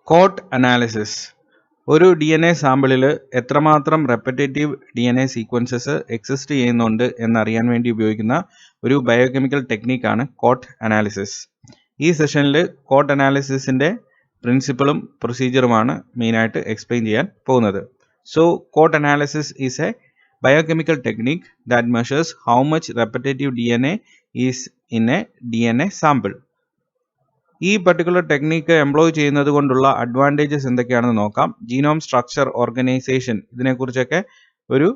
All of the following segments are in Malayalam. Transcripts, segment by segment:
Coat analysis. ഒരു DNA സാമ്പിളിൽ എത്രമാത്രം റെപ്പറ്റേറ്റീവ് DNA സീക്വൻസസ് എക്സിസ്റ്റ് ചെയ്യുന്നുണ്ട് എന്നറിയാൻ വേണ്ടി ഉപയോഗിക്കുന്ന ഒരു ബയോകെമിക്കൽ ടെക്നിക്കാണ് കോട്ട് അനാലിസിസ്. ഈ സെഷനിൽ കോട്ട് അനാലിസിസിൻ്റെ പ്രിൻസിപ്പിളും പ്രൊസീജിയറുമാണ് മെയിനായിട്ട് എക്സ്പ്ലെയിൻ ചെയ്യാൻ പോകുന്നത്. So cot analysis is a biochemical technique that measures how much repetitive DNA is in a DNA sample. ഈ പർട്ടിക്കുലർ ടെക്നിക്ക് എംപ്ലോയ് ചെയ്യുന്നത് കൊണ്ടുള്ള അഡ്വാൻറ്റേജസ് എന്തൊക്കെയാണെന്ന് നോക്കാം. ജീനോം സ്ട്രക്ചർ, ഓർഗനൈസേഷൻ, ഇതിനെക്കുറിച്ചൊക്കെ ഒരു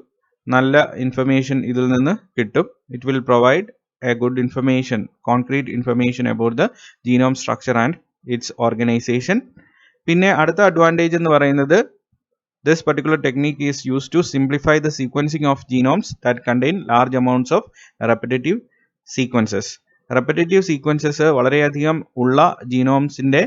നല്ല ഇൻഫർമേഷൻ ഇതിൽ നിന്ന് കിട്ടും. It will provide A good information, concrete information about the genome structure and it's organisation. പിന്നെ അടുത്ത അഡ്വാൻറ്റേജ് എന്ന് പറയുന്നത് this particular technique is used to simplify the sequencing of genomes that contain large amounts of repetitive sequences. Repetitive sequences വളരെയധികം ഉള്ള ജീനോംസിൻ്റെ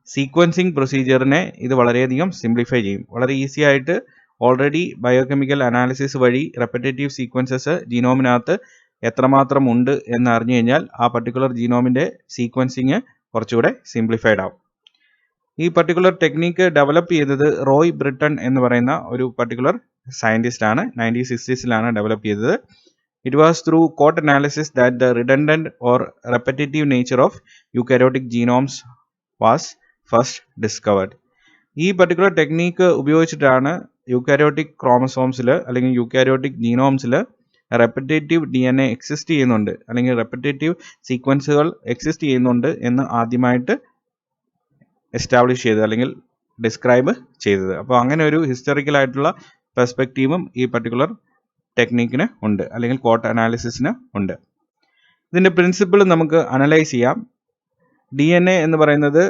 സീക്വൻസിങ് പ്രൊസീജിയറിനെ ഇത് വളരെയധികം സിംപ്ലിഫൈ ചെയ്യും. വളരെ ഈസി ആയിട്ട് ഓൾറെഡി ബയോകെമിക്കൽ അനാലിസിസ് വഴി റെപ്പറ്റേറ്റീവ് സീക്വൻസസ് ജീനോമിനകത്ത് എത്രമാത്രം ഉണ്ട് എന്ന് അറിഞ്ഞു കഴിഞ്ഞാൽ ആ പർട്ടിക്കുലർ ജീനോമിൻ്റെ സീക്വൻസിങ് കുറച്ചുകൂടെ സിംപ്ലിഫൈഡ് ആവും. ഈ പർട്ടിക്കുലർ ടെക്നിക്ക് ഡെവലപ്പ് ചെയ്തത് റോയ് ബ്രിട്ടൺ എന്ന് പറയുന്ന ഒരു പർട്ടിക്കുലർ സയൻറ്റിസ്റ്റ് ആണ്. 1960s ഡെവലപ്പ് ചെയ്തത്. It was through coat analysis that the redundant or repetitive nature of eukaryotic genomes was first discovered. ഈ പർട്ടിക്കുലർ ടെക്നിക്ക് ഉപയോഗിച്ചിട്ടാണ് യൂക്കാരിയോട്ടിക് ക്രോമസോംസിൽ അല്ലെങ്കിൽ യൂക്കാരിയോട്ടിക് ജീനോംസിൽ റെപ്പറ്റേറ്റീവ് DNA എക്സിസ്റ്റ് ചെയ്യുന്നുണ്ട് അല്ലെങ്കിൽ റെപ്പറ്റേറ്റീവ് സീക്വൻസുകൾ എക്സിസ്റ്റ് ചെയ്യുന്നുണ്ട് എന്ന് ആദ്യമായിട്ട് എസ്റ്റാബ്ലിഷ് ചെയ്തത് അല്ലെങ്കിൽ ഡിസ്ക്രൈബ് ചെയ്തത്. അപ്പോൾ അങ്ങനെ ഒരു ഹിസ്റ്റോറിക്കലായിട്ടുള്ള പെർസ്പെക്റ്റീവും ഈ പർട്ടിക്കുലർ ടെക്നിക്കിന് ഉണ്ട് അല്ലെങ്കിൽ കോട്ട് അനാലിസിസിന് ഉണ്ട്. ഇതിൻ്റെ പ്രിൻസിപ്പിൾ നമുക്ക് അനലൈസ് ചെയ്യാം. DNA എന്ന് പറയുന്നത്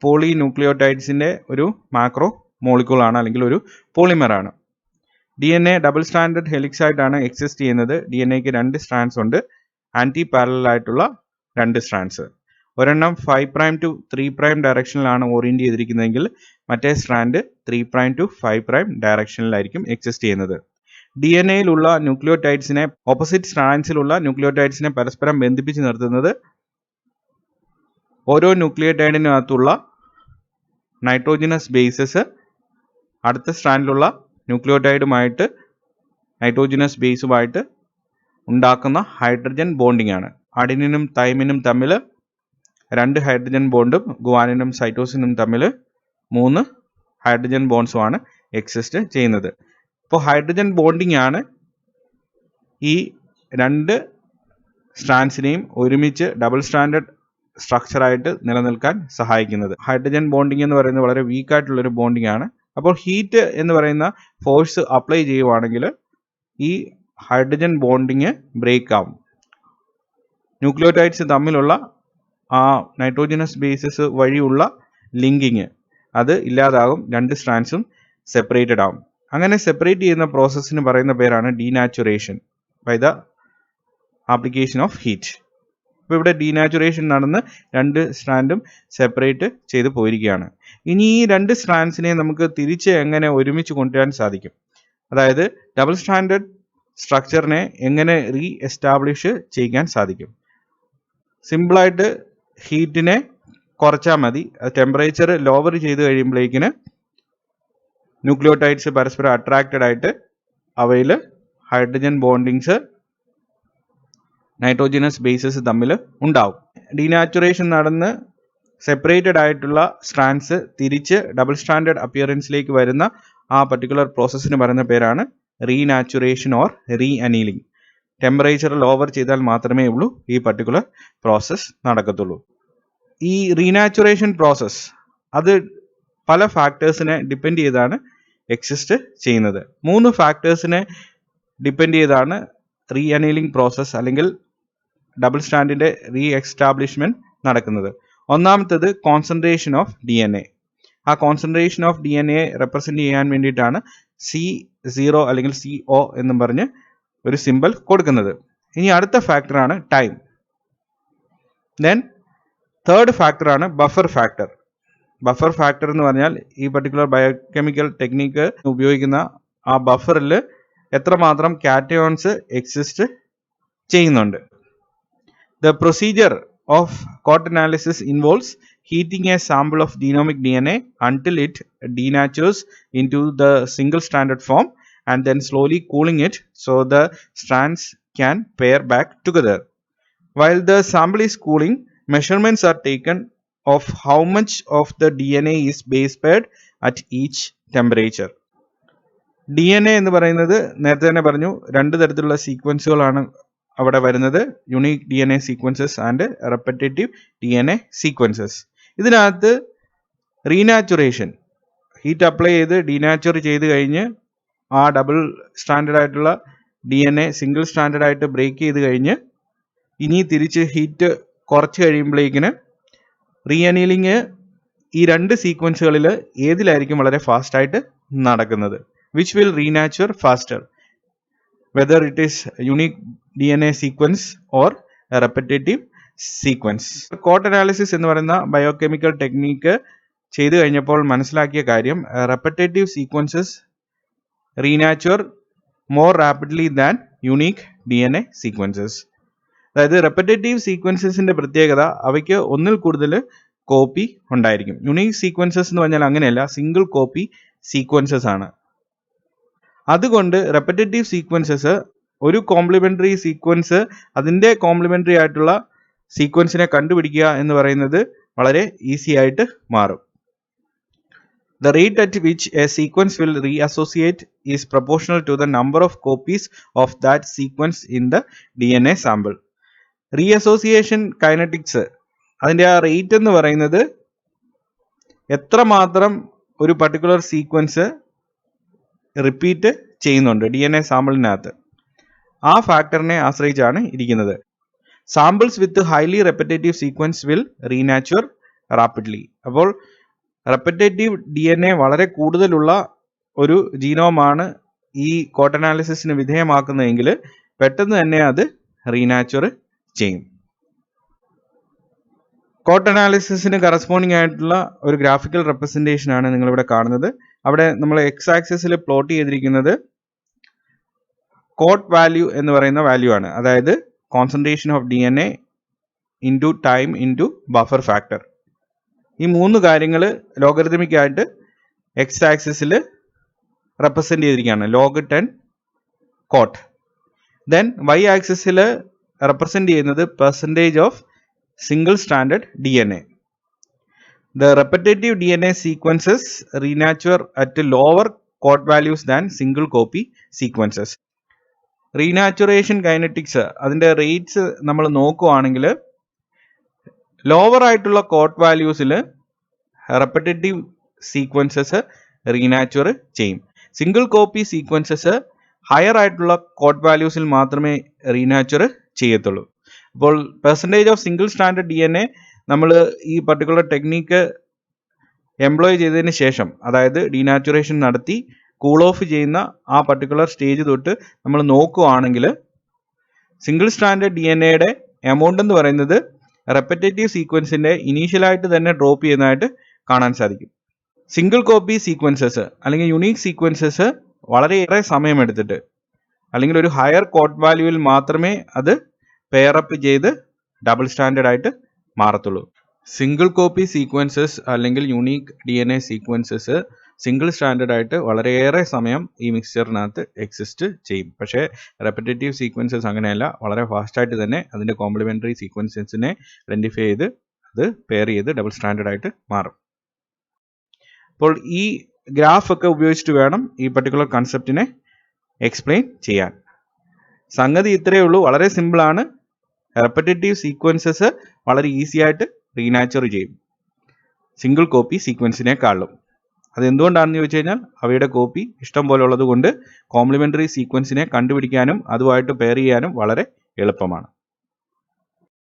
പോളി ന്യൂക്ലിയോടൈഡ്സിൻ്റെ ഒരു മാക്രോ മോളിക്യൂളാണ് അല്ലെങ്കിൽ ഒരു പോളിമറാണ്. DNA ഡബിൾ സ്റ്റാൻഡേർഡ് ഹെലിക്സ് ആയിട്ടാണ് എക്സിസ്റ്റ് ചെയ്യുന്നത്. DNAക്ക് 2 സ്ട്രാൻഡ്സ് ഉണ്ട്, ആൻറ്റി പാരലൽ ആയിട്ടുള്ള 2 സ്ട്രാൻഡ്സ്. ഒരെണ്ണം 5' to 3' ഡയറക്ഷനിലാണ് ഓറിയൻറ്റ് ചെയ്തിരിക്കുന്നതെങ്കിൽ മറ്റേ സ്ട്രാൻഡ് 3' to 5' ഡയറക്ഷനിലായിരിക്കും എക്സിസ്റ്റ് ചെയ്യുന്നത്. DNAയിലുള്ള ന്യൂക്ലിയോടൈഡ്സിനെ ഓപ്പോസിറ്റ് സ്ട്രാൻഡ്സിലുള്ള ന്യൂക്ലിയോടൈഡ്സിനെ പരസ്പരം ബന്ധിപ്പിച്ച് നിർത്തുന്നത് ഓരോ ന്യൂക്ലിയോടൈഡിനകത്തുള്ള നൈട്രോജിനസ് ബേസസ് അടുത്ത സ്ട്രാൻഡിലുള്ള ന്യൂക്ലിയോടൈഡുമായിട്ട് നൈട്രോജിനസ് ബേസുമായിട്ട് ഉണ്ടാക്കുന്ന ഹൈഡ്രജൻ ബോണ്ടിങ് ആണ്. അഡിനിനും തൈമിനും തമ്മിൽ 2 ഹൈഡ്രജൻ ബോണ്ടും ഗുവാനിനും സൈറ്റോസിനും തമ്മിൽ 3 ഹൈഡ്രജൻ ബോണ്ട്സുമാണ് എക്സിസ്റ്റ് ചെയ്യുന്നത്. ഇപ്പോൾ ഹൈഡ്രജൻ ബോണ്ടിങ് ആണ് ഈ 2 സ്ട്രാൻഡ്സിനെയും ഒരുമിച്ച് ഡബിൾ സ്റ്റാൻഡേർഡ് സ്ട്രക്ചറായിട്ട് നിലനിൽക്കാൻ സഹായിക്കുന്നത്. ഹൈഡ്രജൻ ബോണ്ടിങ് എന്ന് പറയുന്നത് വളരെ വീക്കായിട്ടുള്ളൊരു ബോണ്ടിങ് ആണ്. അപ്പോൾ ഹീറ്റ് എന്ന് പറയുന്ന ഫോഴ്സ് അപ്ലൈ ചെയ്യുവാണെങ്കിൽ ഈ ഹൈഡ്രജൻ ബോണ്ടിങ് ബ്രേക്ക് ആവും. ന്യൂക്ലിയോടൈഡ്സ് തമ്മിലുള്ള ആ നൈട്രോജനസ് ബേസസ് വഴിയുള്ള ലിങ്കിങ് അത് ഇല്ലാതാകും, 2 സ്ട്രാൻഡ്സും സെപ്പറേറ്റഡ് ആവും. അങ്ങനെ സെപ്പറേറ്റ് ചെയ്യുന്ന പ്രോസസ്സിന് പറയുന്ന പേരാണ് denaturation by the application of heat. അപ്പോൾ ഇവിടെ ഡീനാച്ചുറേഷൻ നടന്ന് 2 സ്ട്രാൻഡും സെപ്പറേറ്റ് ചെയ്ത് പോയിരിക്കുകയാണ്. ഇനി ഈ 2 സ്ട്രാൻഡ്സിനെ നമുക്ക് തിരിച്ച് എങ്ങനെ ഒരുമിച്ച് കൊണ്ടുവരാൻ സാധിക്കും? അതായത് ഡബിൾ സ്റ്റാൻഡേർഡ് സ്ട്രക്ചറിനെ എങ്ങനെ റീ എസ്റ്റാബ്ലിഷ് ചെയ്യാൻ സാധിക്കും? സിമ്പിളായിട്ട് ഹീറ്റിനെ കുറച്ചാൽ മതി. ടെമ്പറേച്ചർ ലോവർ ചെയ്ത് കഴിയുമ്പോഴേക്കിന് ന്യൂക്ലിയോടൈഡ്സ് പരസ്പരം അട്രാക്റ്റഡ് ആയിട്ട് അവയിൽ ഹൈഡ്രജൻ ബോണ്ടിങ്സ് നൈട്രോജനസ് ബേസസ് തമ്മിൽ ഉണ്ടാവും. ഡീനാച്ചുറേഷൻ നടന്ന് സെപ്പറേറ്റഡ് ആയിട്ടുള്ള സ്ട്രാൻഡ്സ് തിരിച്ച് ഡബിൾ സ്റ്റാൻഡേർഡ് അപ്പിയറൻസിലേക്ക് വരുന്ന ആ പർട്ടിക്കുലർ പ്രോസസ്സിന് പറയുന്ന പേരാണ് renaturation or reannealing. Temperature lower ചെയ്താൽ മാത്രമേ ഉള്ളൂ ഈ പർട്ടിക്കുലർ പ്രോസസ്സ് നടക്കത്തുള്ളൂ. ഈ റീനാച്ചുറേഷൻ പ്രോസസ്സ് അത് പല ഫാക്ടേഴ്സിനെ ഡിപ്പെൻഡ് ചെയ്താണ് എക്സിസ്റ്റ് ചെയ്യുന്നത്. 3 ഫാക്ടേഴ്സിനെ ഡിപ്പെൻഡ് ചെയ്താണ് റീ അനീലിംഗ് പ്രോസസ്സ് അല്ലെങ്കിൽ ഡബിൾ സ്റ്റാൻഡിൻ്റെ റീ എക്സ്റ്റാബ്ലിഷ്മെൻറ്റ് നടക്കുന്നത്. ഒന്നാമത്തേത് കോൺസെൻട്രേഷൻ ഓഫ് DNA. ആ കോൺസെൻട്രേഷൻ ഓഫ് DNA റെപ്രസെൻറ്റ് ചെയ്യാൻ വേണ്ടിയിട്ടാണ് C0 അല്ലെങ്കിൽ CO എന്നും പറഞ്ഞ് ഒരു സിമ്പൽ കൊടുക്കുന്നത്. ഇനി അടുത്ത ഫാക്ടറാണ് ടൈം. ദെൻ തേർഡ് ഫാക്ടറാണ് ബഫർ ഫാക്ടർ. ബഫർ ഫാക്ടർ എന്ന് പറഞ്ഞാൽ ഈ പർട്ടിക്കുലർ ബയോകെമിക്കൽ ടെക്നിക്ക് ഉപയോഗിക്കുന്ന ആ ബഫറിൽ എത്രമാത്രം കാറ്റയോൺസ് എക്സിസ്റ്റ് ചെയ്യുന്നുണ്ട്. The procedure of COT analysis involves heating a sample of genomic DNA until it denatures into the single stranded form and then slowly cooling it so the strands can pair back together. While the sample is cooling, measurements are taken of how much of the DNA is base paired at each temperature. DNA എന്ന് പറയുന്നത് നേരത്തെ തന്നെ പറഞ്ഞു രണ്ട് തരത്തിലുള്ള സീക്വൻസുകളാണ് അവിടെ വരുന്നത്, unique DNA sequences and repetitive DNA sequences. ഇതിനകത്ത് റീനാച്ചുറേഷൻ, ഹീറ്റ് അപ്ലൈ ചെയ്ത് ഡീനാച്ചുർ ചെയ്ത് കഴിഞ്ഞ് ആ ഡബിൾ സ്റ്റാൻഡേർഡ് ആയിട്ടുള്ള DNA സിംഗിൾ സ്റ്റാൻഡേർഡ് ആയിട്ട് ബ്രേക്ക് ചെയ്ത് കഴിഞ്ഞ് ഇനി തിരിച്ച് ഹീറ്റ് കുറച്ച് കഴിയുമ്പോഴേക്കിന് റീഅനീലിങ് ഈ രണ്ട് സീക്വൻസുകളിൽ ഏതിലായിരിക്കും വളരെ ഫാസ്റ്റായിട്ട് നടക്കുന്നത്? Which will renature faster, whether it is unique DNA sequence or a repetitive sequence. Cot analysis എന്ന് പറയുന്ന ബയോകെമിക്കൽ ടെക്നീക്ക് ചെയ്തു കഴിഞ്ഞപ്പോൾ മനസ്സിലാക്കിയ കാര്യം, repetitive sequences renature more rapidly than unique DNA sequences. അതായത് റെപ്പറ്റേറ്റീവ് സീക്വൻസസിന്റെ പ്രത്യേകത അവയ്ക്ക് ഒന്നിൽ കൂടുതൽ കോപ്പി ഉണ്ടായിരിക്കും. യുണീക്ക് സീക്വൻസസ് എന്ന് പറഞ്ഞാൽ അങ്ങനെയല്ല, സിംഗിൾ കോപ്പി സീക്വൻസസ് ആണ്. അതുകൊണ്ട് റെപ്പറ്റേറ്റീവ് സീക്വൻസസ് ഒരു കോംപ്ലിമെന്ററി സീക്വൻസ് അതിൻ്റെ കോംപ്ലിമെന്ററി ആയിട്ടുള്ള സീക്വൻസിനെ കണ്ടുപിടിക്കുക എന്ന് പറയുന്നത് വളരെ ഈസി ആയിട്ട് മാറും. The rate at which a sequence will reassociate is proportional to the number of copies of that sequence in the DNA sample. Reassociation kinetics അതിൻ്റെ ആ റേറ്റ് എന്ന് പറയുന്നത് എത്രമാത്രം ഒരു പർട്ടിക്കുലർ സീക്വൻസ് റിപ്പീറ്റ് ചെയ്യുന്നുണ്ട് DNA സാമ്പിളിനകത്ത്, ആ ഫാക്ടറിനെ ആശ്രയിച്ചാണ് ഇരിക്കുന്നത്. Samples with highly repetitive sequence will renature rapidly. അപ്പോൾ റെപ്പറ്റേറ്റീവ് DNA വളരെ കൂടുതലുള്ള ഒരു ജീനോമാണ് ഈ കോട്ട് അനാലിസിസിന് വിധേയമാക്കുന്നതെങ്കിൽ പെട്ടെന്ന് തന്നെ അത് റീനാച്ചുർ ചെയ്യും. കോട്ട് അനാലിസിസിന് കറസ്പോണ്ടിങ് ആയിട്ടുള്ള ഒരു ഗ്രാഫിക്കൽ റെപ്രസെൻറ്റേഷൻ ആണ് നിങ്ങളിവിടെ കാണുന്നത്. അവിടെ നമ്മൾ എക്സ് ആക്സിസിൽ പ്ലോട്ട് ചെയ്തിരിക്കുന്നത് കോട്ട് വാല്യൂ എന്ന് പറയുന്ന വാല്യൂ ആണ്, അതായത് concentration of DNA into time into buffer factor. ഈ മൂന്ന് കാര്യങ്ങൾ ലോഗരിതമിക് ആയിട്ട് എക്സ് ആക്സിസിൽ റെപ്രസെൻറ്റ് ചെയ്തിരിക്കുകയാണ്, ലോഗ് 10 കോട്ട്. ദെൻ വൈ ആക്സിസിൽ റെപ്രസെൻറ്റ് ചെയ്യുന്നത് percentage of single standard DNA. The repetitive DNA sequences renature at lower code values than single copy sequences. Renaturation kinetics അതിൻ്റെ റേറ്റ്സ് നമ്മൾ നോക്കുകയാണെങ്കിൽ ലോവർ ആയിട്ടുള്ള കോഡ് വാല്യൂസിൽ റെപ്പറ്റേറ്റീവ് സീക്വൻസസ് റീനാച്ചുർ ചെയ്യും. സിംഗിൾ കോപ്പി സീക്വൻസസ് ഹയർ ആയിട്ടുള്ള കോഡ് വാല്യൂസിൽ മാത്രമേ റീനാച്ചുർ ചെയ്യത്തുള്ളൂ. അപ്പോൾ percentage of single standard DNA നമ്മൾ ഈ പർട്ടിക്കുലർ ടെക്നീക്ക് എംപ്ലോയ് ചെയ്തതിന് ശേഷം, അതായത് ഡീനാച്ചുറേഷൻ നടത്തി കൂൾ ഓഫ് ചെയ്യുന്ന ആ പർട്ടിക്കുലർ സ്റ്റേജ് തൊട്ട് നമ്മൾ നോക്കുകയാണെങ്കിൽ സിംഗിൾ സ്റ്റാൻഡേർഡ് DNAയുടെ എമൗണ്ട് എന്ന് പറയുന്നത് റെപ്പറ്റേറ്റീവ് സീക്വൻസിൻ്റെ ഇനീഷ്യലായിട്ട് തന്നെ ഡ്രോപ്പ് ചെയ്യുന്നതായിട്ട് കാണാൻ സാധിക്കും. സിംഗിൾ കോപ്പി സീക്വൻസസ് അല്ലെങ്കിൽ യുണീക്ക് സീക്വൻസസ് വളരെയേറെ സമയമെടുത്തിട്ട് അല്ലെങ്കിൽ ഒരു ഹയർ കോഡ് വാല്യൂവിൽ മാത്രമേ അത് പെയറപ്പ് ചെയ്ത് ഡബിൾ സ്റ്റാൻഡേർഡ് ആയിട്ട് മാറത്തുള്ളൂ. സിംഗിൾ കോപ്പി സീക്വൻസസ് അല്ലെങ്കിൽ unique DNA sequences single standard ആയിട്ട് വളരെയേറെ സമയം ഈ മിക്സ്ചറിനകത്ത് എക്സിസ്റ്റ് ചെയ്യും. പക്ഷേ റെപ്പറ്റേറ്റീവ് സീക്വൻസസ് അങ്ങനെയല്ല, വളരെ ഫാസ്റ്റായിട്ട് തന്നെ അതിൻ്റെ കോംപ്ലിമെൻ്ററി സീക്വൻസസിനെ ഐഡൻറ്റിഫൈ ചെയ്ത് അത് പെയർ ചെയ്ത് ഡബിൾ സ്റ്റാൻഡേർഡ് ആയിട്ട് മാറും. അപ്പോൾ ഈ ഗ്രാഫ് ഒക്കെ ഉപയോഗിച്ചിട്ട് വേണം ഈ പർട്ടിക്കുലർ കൺസെപ്റ്റിനെ എക്സ്പ്ലെയിൻ ചെയ്യാൻ. സംഗതി ഇത്രയേ ഉള്ളൂ, വളരെ സിമ്പിളാണ്. റെപ്പറ്റേറ്റീവ് സീക്വൻസസ് വളരെ ഈസി ആയിട്ട് റീനാച്ചുർ ചെയ്യും സിംഗിൾ കോപ്പി സീക്വൻസിനെക്കാളും. അതെന്തുകൊണ്ടാണെന്ന് ചോദിച്ചു കഴിഞ്ഞാൽ അവയുടെ കോപ്പി ഇഷ്ടം പോലെ ഉള്ളത് കൊണ്ട് കോംപ്ലിമെൻ്ററി സീക്വൻസിനെ കണ്ടുപിടിക്കാനും അതുമായിട്ട് പെയർ ചെയ്യാനും വളരെ എളുപ്പമാണ്.